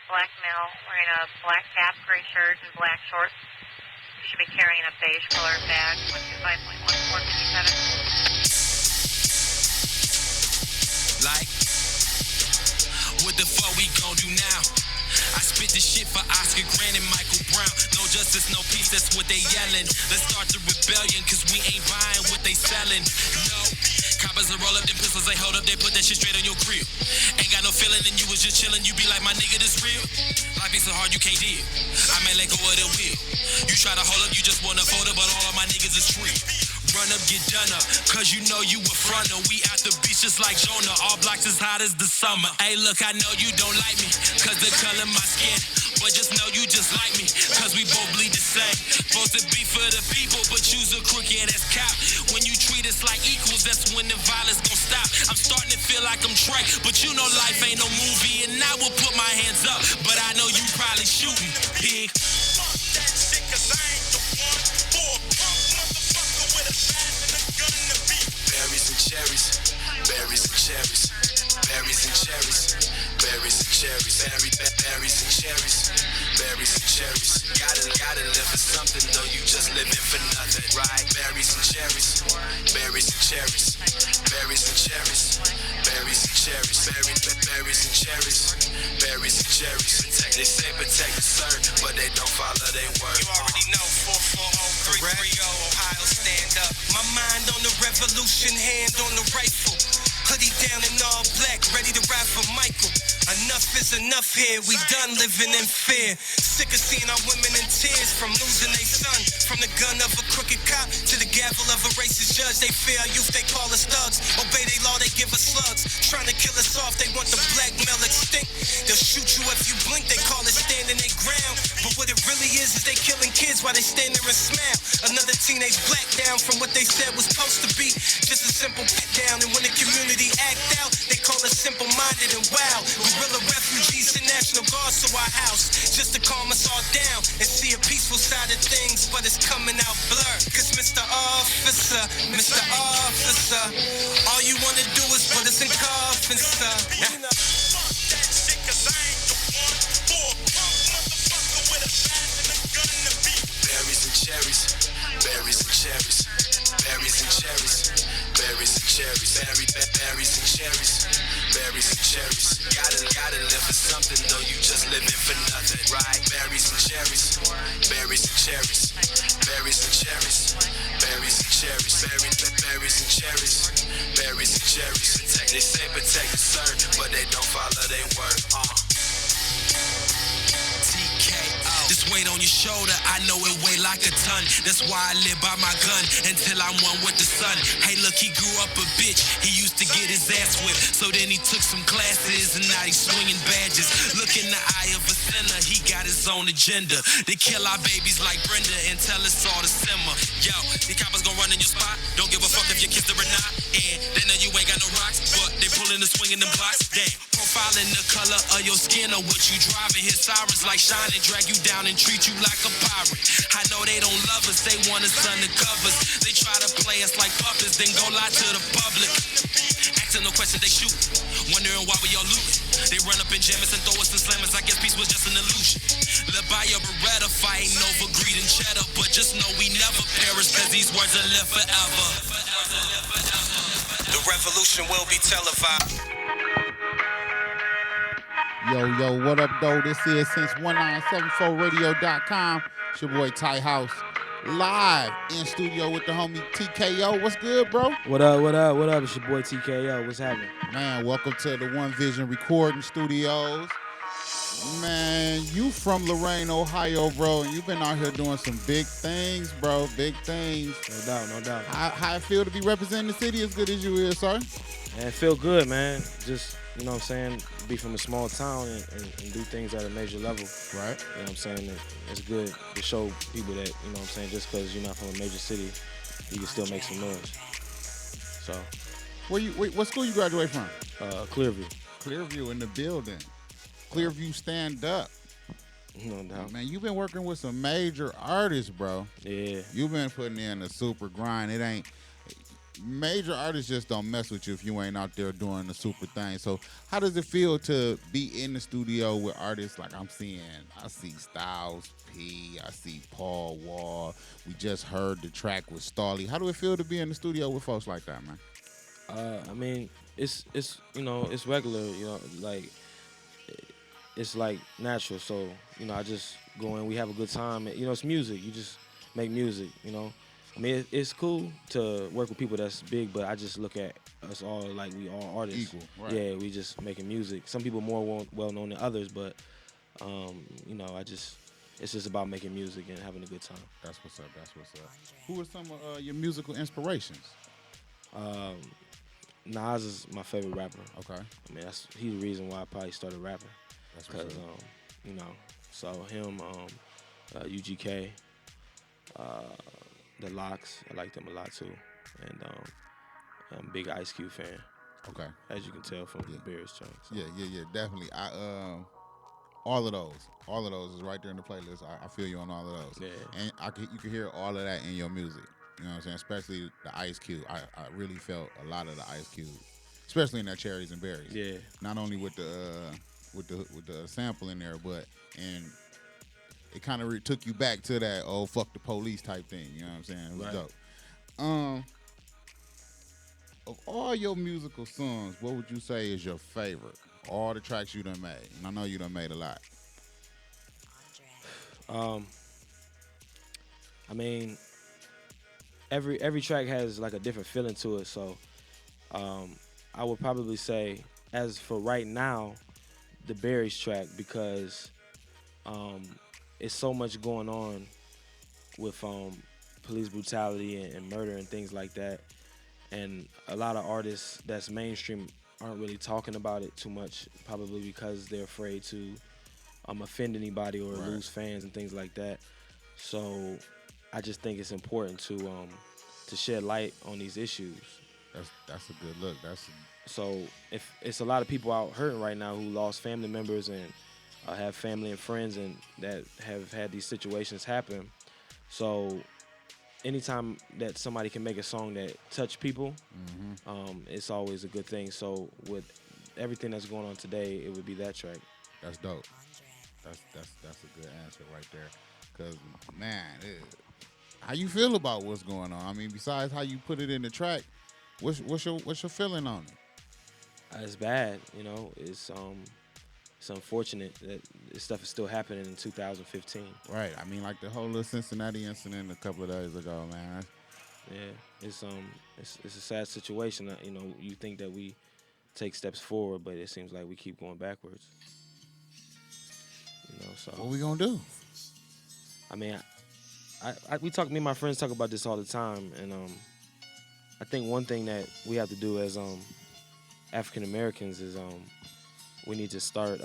black male, wearing a black cap, gray shirt, and black shorts. You should be carrying a beige colored bag, 125.1457. Like, what the fuck we gon' do now? I spit this shit for Oscar Grant and Michael Brown. No justice, no peace, that's what they yelling. Let's start the rebellion, cause we ain't buying what they selling. No, coppers will roll up them pistols, they hold up, they put that shit straight on your crib. Ain't got no feeling and you was just chilling, you be like, my nigga, this real? Life is so hard you can't deal, I may let go of the wheel. You try to hold up, you just want a photo, but all of my niggas is free. Run up, get done up, cause you know you a fronter. We out the beach just like Jonah, all blocks as hot as the summer. Hey look, I know you don't like me, cause the color my skin. But just know you just like me, cause we both bleed the same. Supposed to be for the people, but you's a crooked ass cop. When you treat us like equals, that's when the violence gon' stop. I'm starting to feel like I'm Trey, but you know life ain't no movie. And I will put my hands up, but I know you probably shooting, pig. Fuck that shit, cause I ain't the one for a punk motherfucker with a bat and a gun to beat. Berries and cherries, berries and cherries, berries and cherries, berries and cherries, berries and cherries, berries and cherries. Gotta live for something, though you just living for nothing, right? Berries and cherries, berries and cherries, berries and cherries, berries and cherries, berries and cherries, berries and cherries. They say protect and serve, but they don't follow their word. You already know 440-330, Ohio, stand up. My mind on the revolution, hand on the rifle. Hoodie down in all black, ready to ride for Michael. Enough is enough here, we done living in fear. Sick of seeing our women in tears from losing their son. From the gun of a crooked cop to the gavel of a racist judge. They fear our youth, they call us thugs. Obey they law, they give us slugs. Trying to kill us off, they want the black male extinct. They'll shoot you if you blink, they call it standing their ground. But what it really is they killing kids while they stand there and smile. Another teenage black down from what they said was supposed to be just a simple pit down. And when the community act out, they call us simple-minded and wild. Guerrilla refugees and National Guards to our house just to calm us all down and see a peaceful side of things, but it's coming out blurred. Cause Mr. Officer, all you wanna do is put us in coffins, sir. Fuck that shit, cause I ain't the one for a punk motherfucker with a bat and a gun to beat. Berries and cherries, berries and cherries, berries and cherries, berries and cherries, berries and cherries, berries and cherries. Gotta live for something, though you just living for nothing, right? Berries and cherries, berries and cherries, berries and cherries, berries and cherries, berries and cherries, berries and cherries. They say protect and serve, but they don't follow their word. TKO. This weight on your shoulder, I know it weigh like a ton. That's why I live by my gun until I'm one with the sun. Hey, look, he grew up a bitch. He used to get his ass whipped, so then he took some classes and now he's swinging badges. Look in the eye of a sinner, he got his own agenda. They kill our babies like Brenda and tell us all to simmer. Yo, the coppers gon' run in your spot. Don't give a fuck if you kissed her or not. And they know you ain't got no rocks, but they pulling and swinging them blocks. Damn, profiling the color of your skin or what you driving. His sirens like shining, drag you down and treat you like a pirate. I know they don't love us, they want us undercovers. They try to play us like puppets, then go lie to the public. Asking no questions, they shoot. Wondering why we all looting. They run up in jammers and throw us in slammers. I guess peace was just an illusion. Live by your Beretta, fighting over greed and cheddar. But just know we never perish, cause these words will live forever. The revolution will be televised. Yo, what up, though? This is Since1974radio.com. It's your boy Ty House, live in studio with the homie TKO. What's good, bro? What up? It's your boy TKO. What's happening? Man, welcome to the One Vision Recording Studios. Man, you from Lorain, Ohio, bro, and you've been out here doing some big things, bro. Big things. No doubt. How it feel to be representing the city as good as you is, sir? Man, it feel good, man. Just, you know what I'm saying, be from a small town and do things at a major level. Right. You know what I'm saying? It's good to show people that, you know what I'm saying, just because you're not from a major city, you can still make some noise. So. What school you graduate from? Clearview. Clearview in the building. Clearview stand up. No doubt. Man, you've been working with some major artists, bro. Yeah. You've been putting in a super grind. It ain't. major artists just don't mess with you if you ain't out there doing the super thing. So how does it feel to be in the studio with artists like I see Styles P, I see Paul Wall. We just heard the track with Starley. How do it feel to be in the studio with folks like that, man? I mean, it's it's regular, like it's like natural. So I just go in, we have a good time. It's music. You just make music. I mean, it's cool to work with people that's big, but I just look at us all like we all artists. Equal, right? Yeah, we just making music. Some people more well known than others, but it's just about making music and having a good time. That's what's up. That's what's up. Who are some of your musical inspirations? Nas is my favorite rapper. Okay. I mean, he's the reason why I probably started rapping. That's what's Because, up. so him, UGK, the Locks, I like them a lot too. And I'm a big Ice Cube fan, Okay. as you can tell from the Bears joint. So. Yeah, definitely. All of those is right there in the playlist. I feel you on all of those. Yeah. And you can hear all of that in your music. You know what I'm saying? Especially the Ice Cube. I really felt a lot of the Ice Cube, especially in that Cherries and Berries. Yeah. Not only with the sample in there, but it kind of took you back to that fuck the police type thing. You know what I'm saying? It was dope. Of all your musical songs, what would you say is your favorite? All the tracks you done made, and I know you done made a lot. I mean, every track has like a different feeling to it. So, I would probably say, as for right now, the Berries track, because it's so much going on with police brutality and murder and things like that, and a lot of artists that's mainstream aren't really talking about it too much, probably because they're afraid to offend anybody or lose fans and things like that. So I just think it's important to shed light on these issues. That's a good look. So if it's a lot of people out hurting right now who lost family members and have family and friends and that have had these situations happen. So anytime that somebody can make a song that touch people, it's always a good thing. So with everything that's going on today, it would be that track. That's dope. That's a good answer right there. Cause man, how you feel about what's going on? I mean, besides how you put it in the track, what's your feeling on it? It's bad, It's unfortunate that this stuff is still happening in 2015. Right. I mean, like the whole little Cincinnati incident a couple of days ago, man. Yeah, it's a sad situation. You think that we take steps forward, but it seems like we keep going backwards. So what we gonna do? I mean, me and my friends talk about this all the time, and I think one thing that we have to do as African Americans is we need to start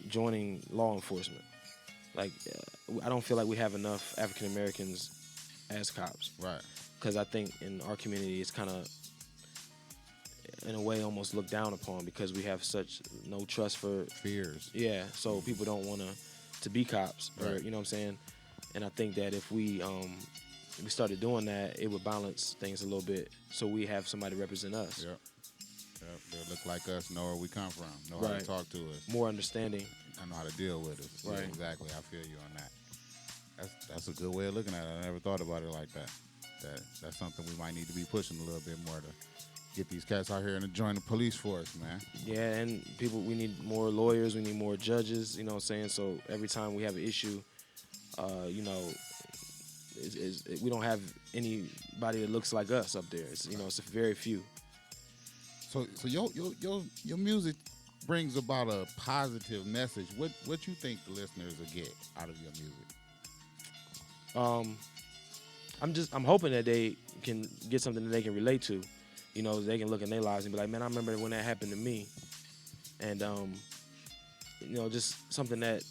joining law enforcement. Like, I don't feel like we have enough African Americans as cops. Right. Because I think in our community it's kind of, in a way, almost looked down upon because we have such no trust for fears. Yeah, so people don't want to be cops. Or, right. You know what I'm saying? And I think that if we started doing that, it would balance things a little bit, so we have somebody represent us. Yep. They'll look like us, know where we come from, know how to talk to us. More understanding. I know how to deal with us. Right. Yeah, exactly. I feel you on that. That's a good way of looking at it. I never thought about it like that. That's something we might need to be pushing a little bit more to get these cats out here and join the police force, man. Yeah, and we need more lawyers, we need more judges, you know what I'm saying? So every time we have an issue, we don't have anybody that looks like us up there. It's very few. So your music brings about a positive message. What you think the listeners will get out of your music? I'm hoping that they can get something that they can relate to. They can look in their lives and be like, man, I remember when that happened to me. And just something that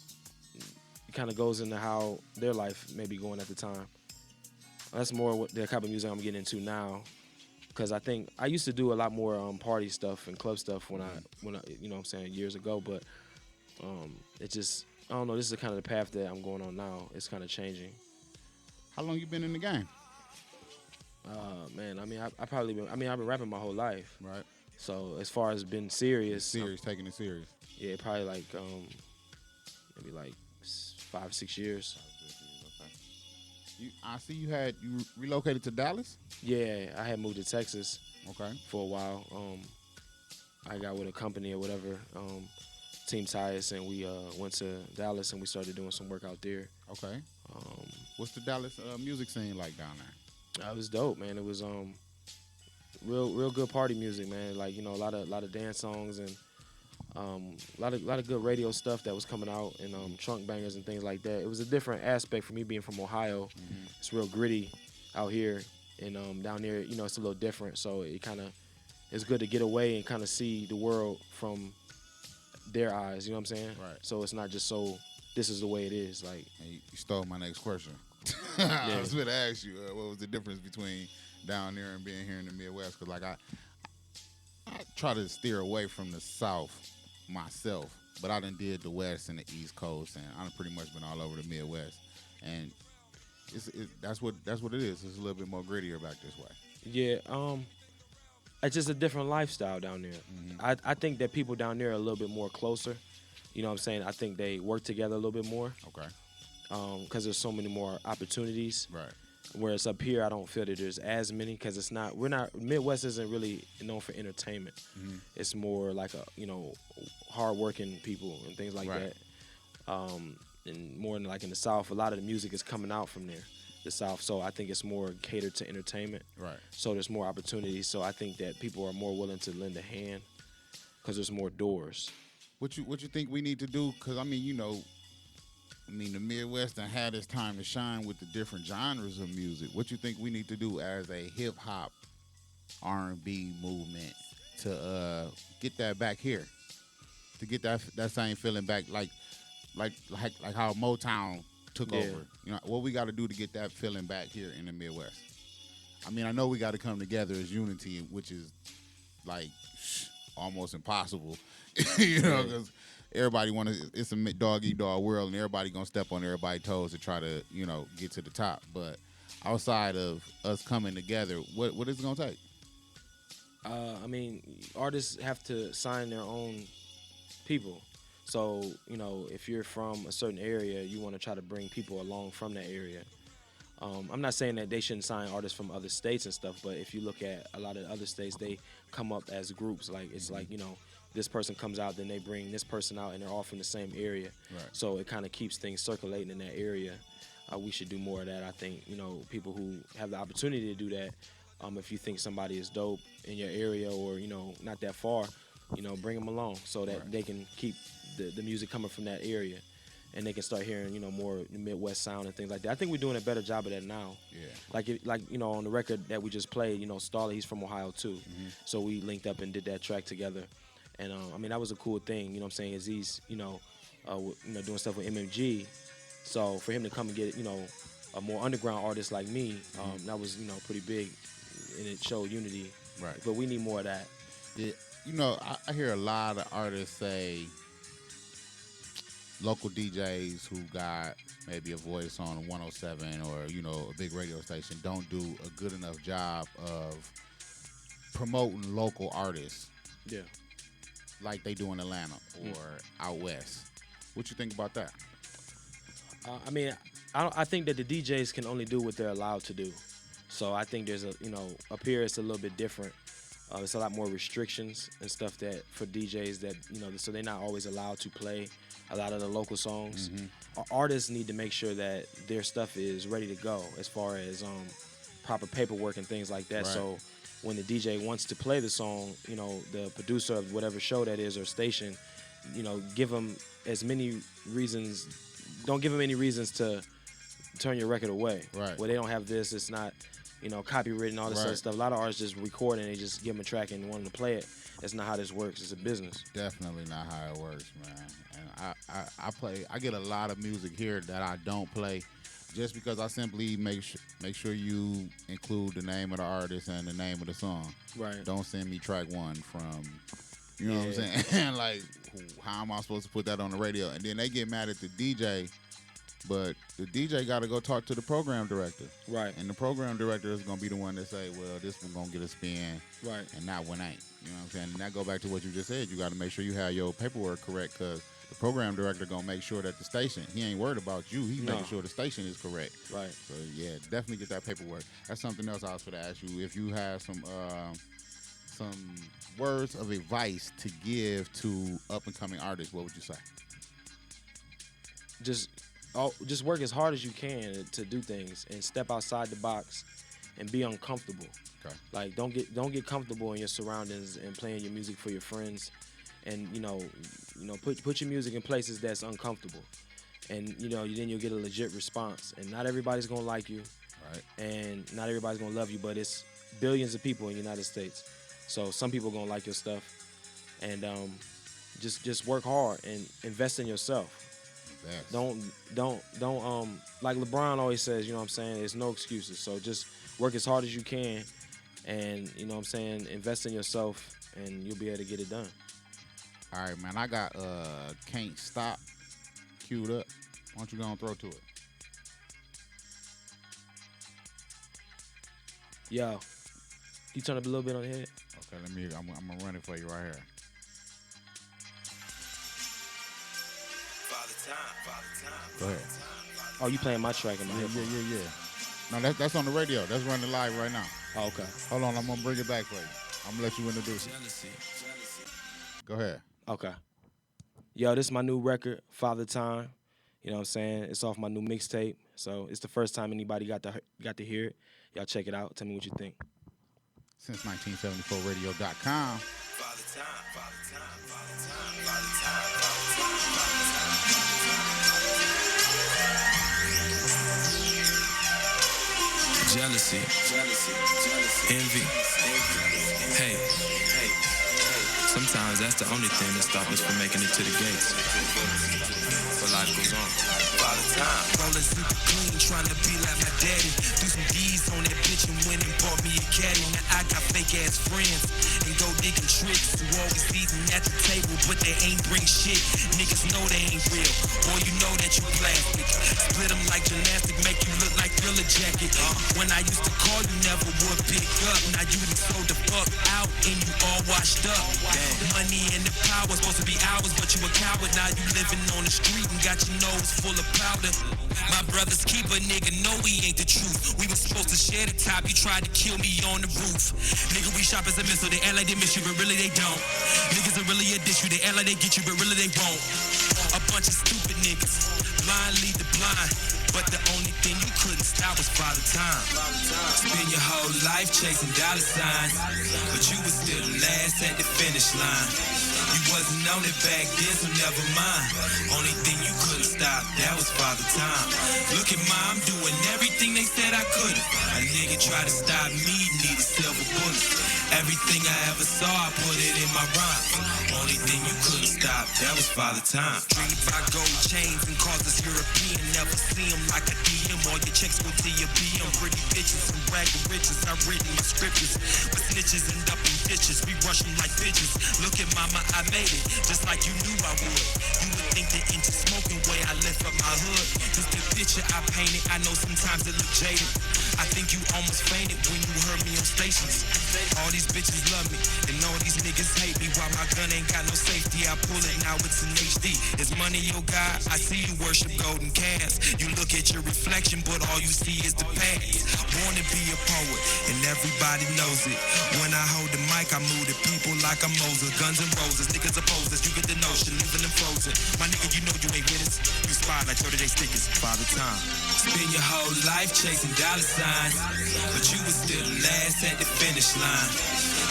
kind of goes into how their life may be going at the time. That's more what the type of music I'm getting into now. Because I think I used to do a lot more party stuff and club stuff when I years ago, but it just, I don't know, this is kind of the path that I'm going on now. It's kind of changing. How long you been in the game? Man, I mean, I've been rapping my whole life. Right. So as far as been serious, Taking it serious. yeah, probably like maybe like 5 6 years. Okay. I see you relocated to Dallas. Yeah, I had moved to Texas Okay. for a while. I got with a company or whatever, Team Tyus, and we went to Dallas and we started doing some work out there. Okay. What's the Dallas music scene like down there? That was dope, man. It was real good party music, man. Like, you know, a lot of dance songs and a lot of good radio stuff that was coming out, and trunk bangers and things like that. It was a different aspect for me being from Ohio. Mm-hmm. It's real gritty out here, and down there, you know, it's a little different. So it's good to get away and kind of see the world from their eyes. You know what I'm saying? Right. So it's not just so this is the way it is. Like, And you stole my next question. I was going to ask you what was the difference between down there and being here in the Midwest, because like I try to steer away from the South myself, but I done did the West and the East Coast, and I've pretty much been all over the Midwest, and that's what it is. It's a little bit more grittier back this way. yeah, it's just a different lifestyle down there. Mm-hmm. I think that people down there are a little bit more closer. You know what I'm saying? I think they work together a little bit more Okay. because there's so many more opportunities. Right. Whereas up here, I don't feel that there's as many because Midwest isn't really known for entertainment. Mm-hmm. It's more like hardworking people and things like Right. that. And more in like in the South, a lot of the music is coming out from there, the South. So I think it's more catered to entertainment. Right. So there's more opportunities. So I think that people are more willing to lend a hand because there's more doors. What you think we need to do? Because I mean, the Midwest done had its time to shine with the different genres of music. What you think we need to do as a hip hop R&B movement to get that back here, to get that same feeling back, like how Motown took Yeah. over? You know, what we got to do to get that feeling back here in the Midwest? I mean, I know we got to come together as unity, which is like almost impossible, you know, because everybody it's a dog-eat-dog world, and everybody gonna step on everybody's toes to try to, get to the top. But outside of us coming together, what is it gonna take? I mean, artists have to sign their own people. So, if you're from a certain area, you want to try to bring people along from that area. I'm not saying that they shouldn't sign artists from other states and stuff, but if you look at a lot of the other states, they come up as groups. Like, it's like, this person comes out, then they bring this person out, and they're all from the same area. Right. So it kind of keeps things circulating in that area. We should do more of that. I think, people who have the opportunity to do that, if you think somebody is dope in your area or, not that far, bring them along so that they can keep the music coming from that area. And they can start hearing, more Midwest sound and things like that. I think we're doing a better job of that now. Yeah. Like on the record that we just played, Starley, he's from Ohio too. Mm-hmm. So we linked up and did that track together. And I mean, that was a cool thing, what I'm saying, is he's, doing stuff with MMG. So for him to come and get, a more underground artist like me, that was, pretty big, and it showed unity. Right. But we need more of that. Yeah. I hear a lot of artists say local DJs who got maybe a voice on a 107 or, a big radio station don't do a good enough job of promoting local artists. Yeah. Like they do in Atlanta or out west. What you think about that? I mean, I think that the DJs can only do what they're allowed to do. So I think there's up here it's a little bit different. It's a lot more restrictions and stuff that for DJs that, so they're not always allowed to play a lot of the local songs. Mm-hmm. Artists need to make sure that their stuff is ready to go as far as proper paperwork and things like that. Right. So when the DJ wants to play the song, the producer of whatever show that is or station, give them as many reasons. Don't give them any reasons to turn your record away. Right. Where they don't have this, it's not, copywritten, all this other stuff. A lot of artists just record and they just give them a track and want them to play it. That's not how this works. It's a business. Definitely not how it works, man. And I get a lot of music here that I don't play just because I simply make sure you include the name of the artist and the name of the song. Right. Don't send me track one from, what I'm saying? Like, how am I supposed to put that on the radio? And then they get mad at the DJ But the DJ got to go talk to the program director. Right. And the program director is going to be the one that say, well, this one going to get a spin. Right. And that one ain't. You know what I'm saying? And that go back to what you just said. You got to make sure you have your paperwork correct because the program director going to make sure that the station, he ain't worried about you. He's making sure the station is correct. Right. So, yeah, definitely get that paperwork. That's something else I was going to ask you. If you have some words of advice to give to up-and-coming artists, what would you say? Just work as hard as you can to do things and step outside the box and be uncomfortable. Okay. Like don't get comfortable in your surroundings and playing your music for your friends, and put your music in places that's uncomfortable, and then you'll get a legit response. And not everybody's gonna like you, right? And not everybody's gonna love you, but it's billions of people in the United States, so some people gonna like your stuff, and just work hard and invest in yourself. Yes. Don't like LeBron always says, you know what I'm saying, there's no excuses. So just work as hard as you can and, you know what I'm saying, invest in yourself and you'll be able to get it done. All right, man, I got Can't Stop queued up. Why don't you go and throw to it? Yo, can you turn up a little bit on the head? Okay, I'm gonna run it for you right here. Go ahead. Oh, you playing my track in my head? Yeah. No, that's on the radio. That's running live right now. Oh, okay. Hold on, I'm gonna bring it back for you. I'm gonna let you introduce it. Go ahead. Okay. Yo, this is my new record, Father Time. You know what I'm saying? It's off my new mixtape. So it's the first time anybody got to hear it. Y'all check it out. Tell me what you think. Since1974radio.com. Jealousy, envy, hey. Sometimes that's the only thing that stops us from making it to the gates. But life goes on. Father time. Rolling super clean, trying to be like my daddy. Do some D's on that bitch and went and bought me a caddy. Now I got fake ass friends and go digging tricks who always eating at the table, but they ain't bring shit. Niggas know they ain't real. Boy, you know that you plastic. Split them like gymnastic, make you look like Thriller Jacket. When I used to call, you never would pick up. Now you done sold the fuck out and you all washed up. Money and the power supposed to be ours, but you a coward. Now you living on the street and got your nose full of powder. My brother's keeper, nigga, know we ain't the truth. We was supposed to share the top, you tried to kill me on the roof. Nigga, we sharp as a missile, they act like they miss you, but really they don't. Niggas are really a dish you, they act like they get you, but really they won't. A bunch of stupid niggas, blind lead the blind. But the only thing you couldn't stop was Father Time. Spend your whole life chasing dollar signs, but you was still the last at the finish line. You wasn't on it back then, so never mind. Only thing you couldn't stop, that was Father Time. Look at Mom doing everything they said I couldn't. A nigga tried to stop me, needed silver bullets. Everything I ever saw, I put it in my rhyme. Only thing you couldn't stop, that was Father Time. Dream about gold chains and cars that's European. Never see them like a DM. All your checks go to your BM. Pretty bitches and bragging riches. I read in my scriptures, but snitches end up in ditches. We rush them like bitches. Look at mama, I made it, just like you knew I would. You would think that into smoking way I lift up my hood. Just the picture I painted, I know sometimes it look jaded. I think you almost fainted when you heard me on stations. All these bitches love me, and all these niggas hate me. While my gun ain't got no safety, I pull it, now it's in HD. Is money your God? I see you worship golden calves. You look at your reflection, but all you see is the past. Born to be a poet, and everybody knows it. When I hold the mic, I move the people like a Moses. Guns and roses, niggas oppose us, you get the notion, leaving them frozen. My nigga, you know you ain't with us. You spy like 30-day stickers, Father Time. Spend your whole life chasing dollar signs, but you was still the last at the finish line.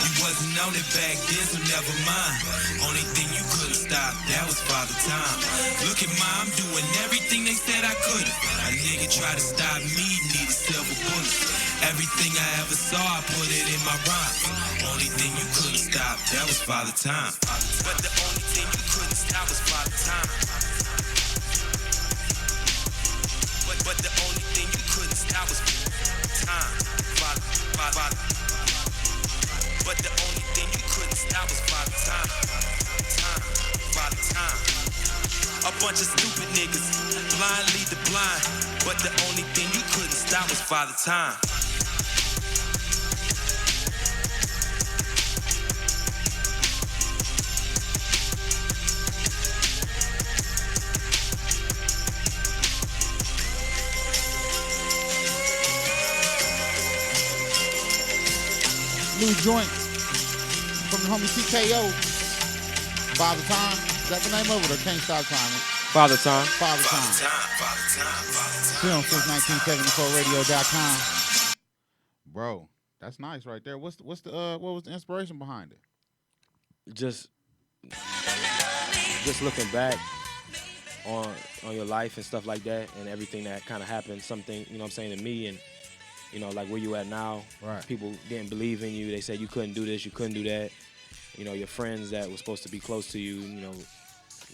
You wasn't on it back then, so never mind. Only thing you couldn't stop, that was Father Time. Look at Mom doing everything they said I couldn't. A nigga tried to stop me, needed silver bullets. Everything I ever saw, I put it in my rhyme. Only thing you couldn't stop, that was Father Time. But the only thing you couldn't stop was Father Time. But the only thing you couldn't stop was time. Father. But the only thing you couldn't stop was Father Time. Father Time. Up bunch of stupid niggas. Blind lead the blind, but the only thing you couldn't stop was Father Time. New joint from the homie TKO. Father Time. Is that the name of it, or Can't Stop Time? Father Time. Father Time. Still on Since1974radio.com. Bro, that's nice right there. What was the inspiration behind it? Just looking back on your life and stuff like that, and everything that kind of happened, something, you know what I'm saying, to me, and you know, like where you at now. Right. People didn't believe in you. They said you couldn't do this, you couldn't do that. You know, your friends that were supposed to be close to you, you know,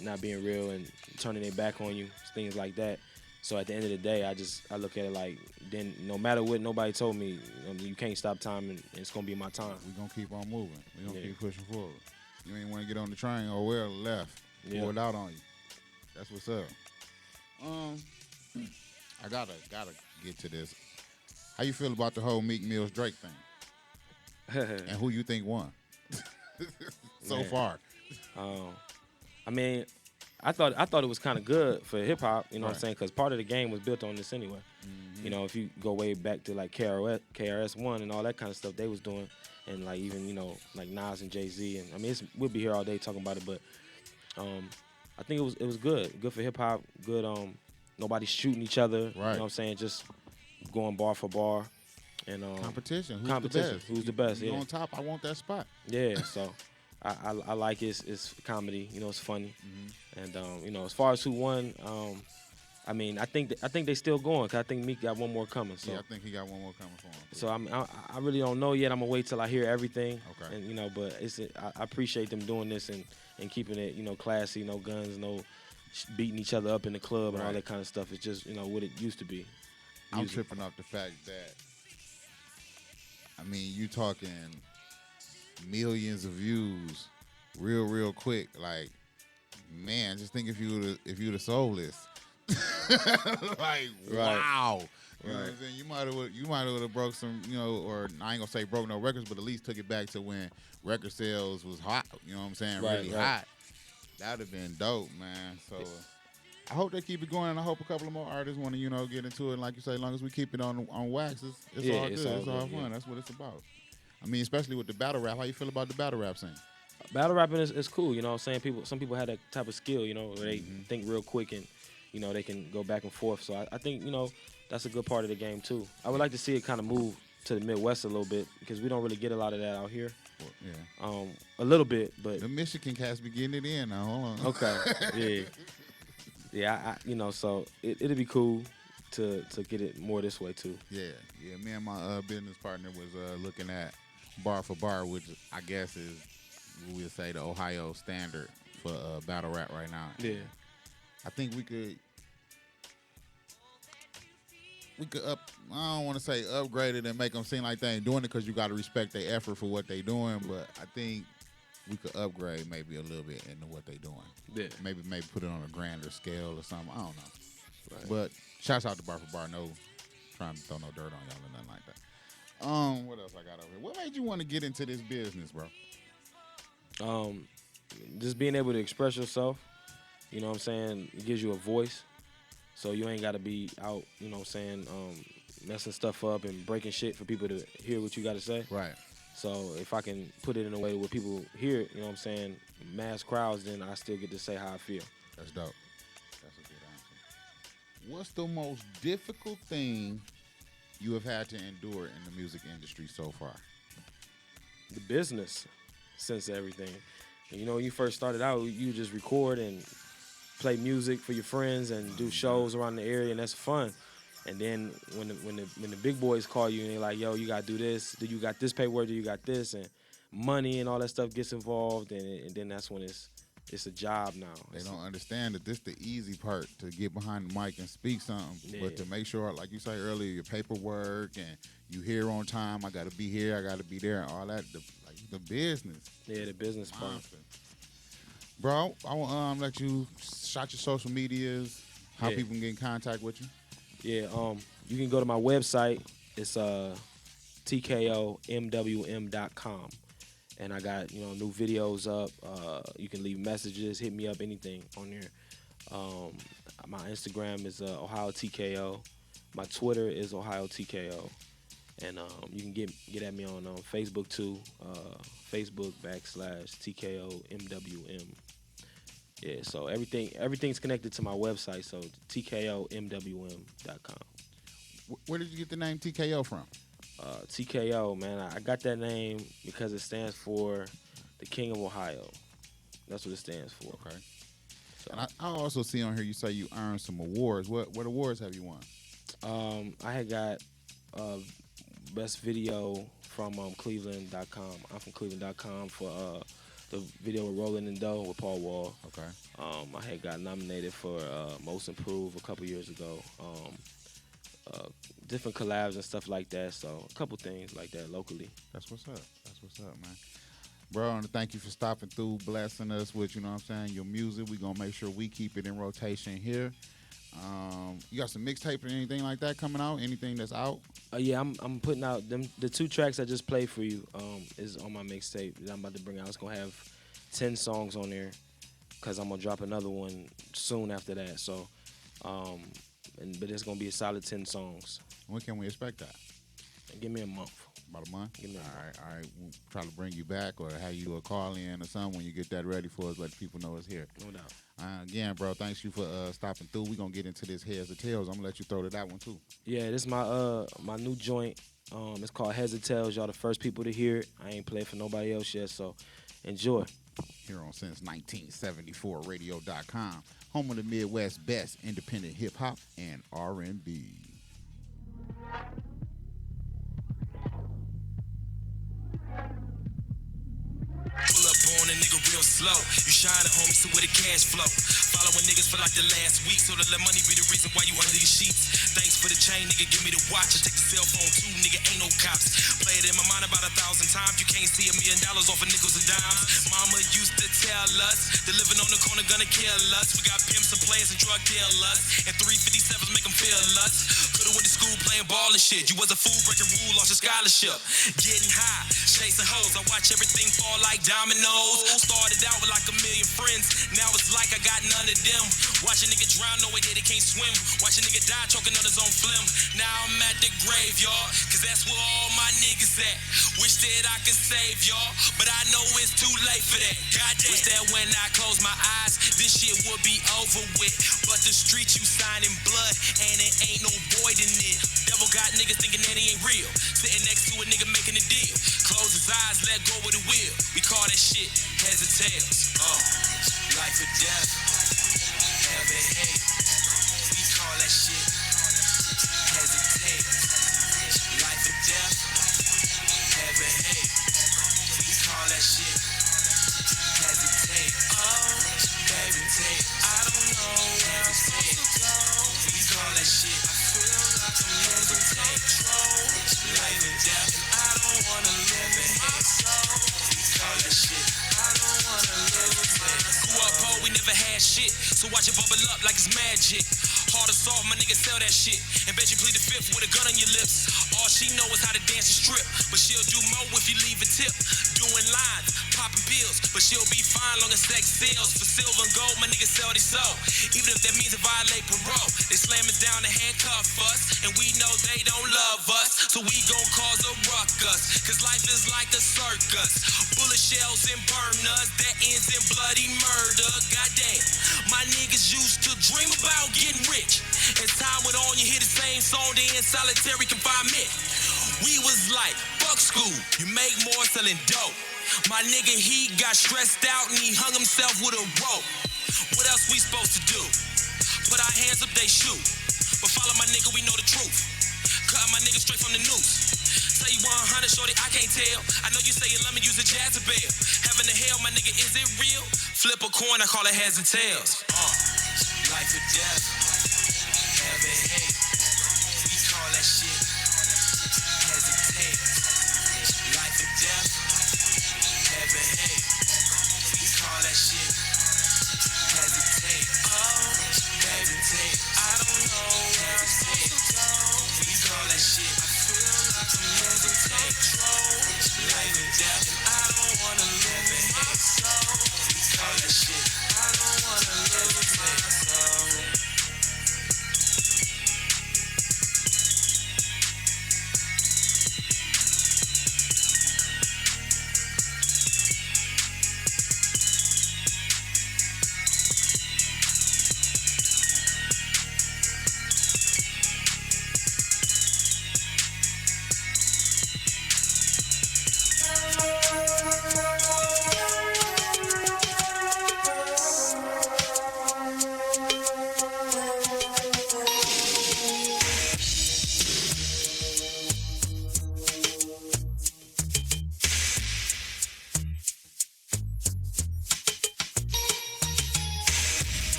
not being real and turning their back on you, things like that. So at the end of the day, I look at it like, then no matter what nobody told me, you can't stop time, and it's gonna be my time. We're gonna keep on moving. We're gonna keep pushing forward. You ain't wanna get on the train or well left. Pull it out on you. That's what's up. I gotta get to this. How you feel about the whole Meek Mill's Drake thing? And who you think won? so far. I mean, I thought it was kind of good for hip hop, you know what I'm saying? Because part of the game was built on this anyway. Mm-hmm. You know, if you go way back to like KRS-One and all that kind of stuff they was doing, and like even, you know, like Nas and Jay-Z, and I mean, we'll be here all day talking about it, but I think it was good for hip hop, good. Nobody shooting each other, you know what I'm saying? Just going bar for bar, and competition. Who's competition. the best? Who's the best? You yeah. on top. I want that spot. Yeah. So I like it's comedy. You know, it's funny. Mm-hmm. And you know, as far as who won, I mean, I think they still going. Cause I think Meek got one more coming. So yeah, I think he got one more coming for him. So I really don't know yet. I'm gonna wait till I hear everything. Okay. And you know, but I appreciate them doing this and keeping it, you know, classy. No guns, no beating each other up in the club and all that kind of stuff. It's just, you know, what it used to be. I'm tripping off the fact that, I mean, you talking millions of views real quick. Like, man, just think if you would have sold this. Like, wow. You know what I'm saying? You might have broke some, you know, or I ain't gonna say broke no records, but at least took it back to when record sales was hot. You know what I'm saying? Really hot. That'd have been dope, man. So I hope they keep it going, and I hope a couple of more artists want to, you know, get into it. And like you say, as long as we keep it on wax, it's all good. It's all fun. Yeah. That's what it's about. I mean, especially with the battle rap. How you feel about the battle rap scene? Battle rapping is cool. You know what I'm saying? Some people have that type of skill, you know, where they think real quick and, you know, they can go back and forth. So I think, you know, that's a good part of the game, too. I would like to see it kind of move to the Midwest a little bit because we don't really get a lot of that out here. Well, a little bit, but the Michigan cats be getting it in now. Hold on. Okay. Yeah. Yeah, you know, so it'd be cool to get it more this way too. Yeah. Me and my business partner was looking at bar for bar, which I guess is, we would say, the Ohio standard for battle rap right now. Yeah. I think we could I don't want to say upgrade it and make them seem like they ain't doing it, because you got to respect their effort for what they doing, but I think we could upgrade maybe a little bit into what they doing. Yeah. Maybe put it on a grander scale or something. I don't know. Right. But shouts out to Bar for Bar. No trying to throw no dirt on y'all or nothing like that. What else I got over here? What made you want to get into this business, bro? Just being able to express yourself. You know what I'm saying? It gives you a voice. So you ain't got to be out, you know what I'm saying, messing stuff up and breaking shit for people to hear what you got to say. Right. So if I can put it in a way where people hear it, you know what I'm saying, mass crowds, then I still get to say how I feel. That's dope. That's a good answer. What's the most difficult thing you have had to endure in the music industry so far? The business, since everything. You know, when you first started out, you just record and play music for your friends and do shows around the area, and that's fun. And then when the big boys call you and they're like, yo, you got to do this. Do you got this paperwork? Do you got this? And money and all that stuff gets involved, and then that's when it's a job now. They don't understand that this the easy part, to get behind the mic and speak something. Yeah. But to make sure, like you say earlier, your paperwork and you here on time, I got to be here, I got to be there, and all that, the business. Yeah, the business part. Bro, I will let you shout your social medias, how Yeah. people can get in contact with you. Yeah, you can go to my website. It's TKOMWM.com. And I got, new videos up. You can leave messages, hit me up, anything on there. My Instagram is Ohio TKO. My Twitter is Ohio TKO. And you can get at me on Facebook too. Facebook.com/TKOMWM. Yeah, so everything's connected to my website, so TKOMWM.com. Where did you get the name TKO from? TKO, man, I got that name because it stands for the King of Ohio. That's what it stands for. Okay. So, And I also see on here you say you earned some awards. What awards have you won? I had got best video from Cleveland.com. I'm from Cleveland.com for the video with Rolling in Dough with Paul Wall. Okay. I had got nominated for Most Improved a couple years ago. Different collabs and stuff like that. So a couple things like that locally. That's what's up. That's what's up, man. Bro, and thank you for stopping through, blessing us with, your music. We're going to make sure we keep it in rotation here. You got some mixtape or anything like that coming out? Anything that's out? Yeah, I'm putting out the 2 tracks I just played for you is on my mixtape that I'm about to bring out. It's going to have 10 songs on there because I'm going to drop another one soon after that. So, but it's going to be a solid 10 songs. When can we expect that? Give me a month. About a month? Give me a month. All right. We'll try to bring you back or have you call in or something when you get that ready for us. Let people know it's here. No doubt. Again, bro, thanks you for stopping through. We're going to get into this Heads or Tails. I'm going to let you throw to that one, too. Yeah, this is my new joint. It's called Heads or Tails. Y'all the first people to hear it. I ain't played for nobody else yet, so enjoy. Here on Since1974radio.com, home of the Midwest's best independent hip-hop and R&B. Pull up on a nigga real slow. You shine homie, so where the cash flow. Following niggas for like the last week, so that let money be the reason why you under these sheets. Thanks for the chain, nigga, give me the watch. I take the cell phone too, nigga, ain't no cops. Play it in my mind about 1,000 times. You can't see $1 million off of nickels and dimes. Mama used to tell us, the living on the corner gonna kill us. We got pimps and players and drug dealers, and 357s make them feel us. Could've went to school playing ball and shit. You was a fool, breaking rule, lost your scholarship. Getting high, chasing hoes. I watch everything fall like dominoes. Started out with like 1 million friends. Now it's like I got none of them. Watch a nigga drown, no way they can't swim. Watch a nigga die, choking on his own phlegm. Now I'm at the graveyard, cause that's where all my niggas at. Wish that I could save y'all, but I know it's too late for that. Goddamn. Wish that when I close my eyes, this shit would be over with. But the streets you sign in blood, and it ain't no voiding it. Devil got niggas thinking that he ain't real. Sitting next to a nigga making a deal. Close his eyes, let go with the wheel. We call that shit heads or tails. Life or death, heaven, hate. We call that shit heads or tails. Life or death, heaven, hate. We call that shit hesitate. Hesitate. I don't know where I'm supposed to go. We call that shit. I feel like I'm losing control. Life or death, I don't wanna live in my soul. We call that shit. I don't wanna live with my soul. Grew up poor, we never had shit, so watch it bubble up like it's magic. Hard or soft, my niggas sell that shit, and bet you plead the fifth with a gun on your lips. All she know is how to dance and strip, but she'll do more if you leave a tip. Doing lines, popping pills, but she'll be fine long as sex sells. For silver and gold, my niggas sell they soul. Even if that means to violate parole, they slam us down and handcuff us, and we know they don't love us, so we gon' cause a ruckus, cause life is like a circus. Bullet shells and burners, that ends in bloody murder. Goddamn, my niggas used to dream about getting rich. As time went on, you hear the same song, they in solitary confinement. We was like, fuck school, you make more selling dope. My nigga, he got stressed out and he hung himself with a rope. What else we supposed to do? Put our hands up, they shoot. But follow my nigga, we know the truth. Cut my nigga straight from the noose. Tell you 100, shorty, I can't tell. I know you say you love me, use a Jezebel. Heaven to hell, my nigga, is it real? Flip a coin, I call it heads and tails. Life or death, heaven, hate. We call that shit heads and tails. Life or death, heaven, hate. We call that shit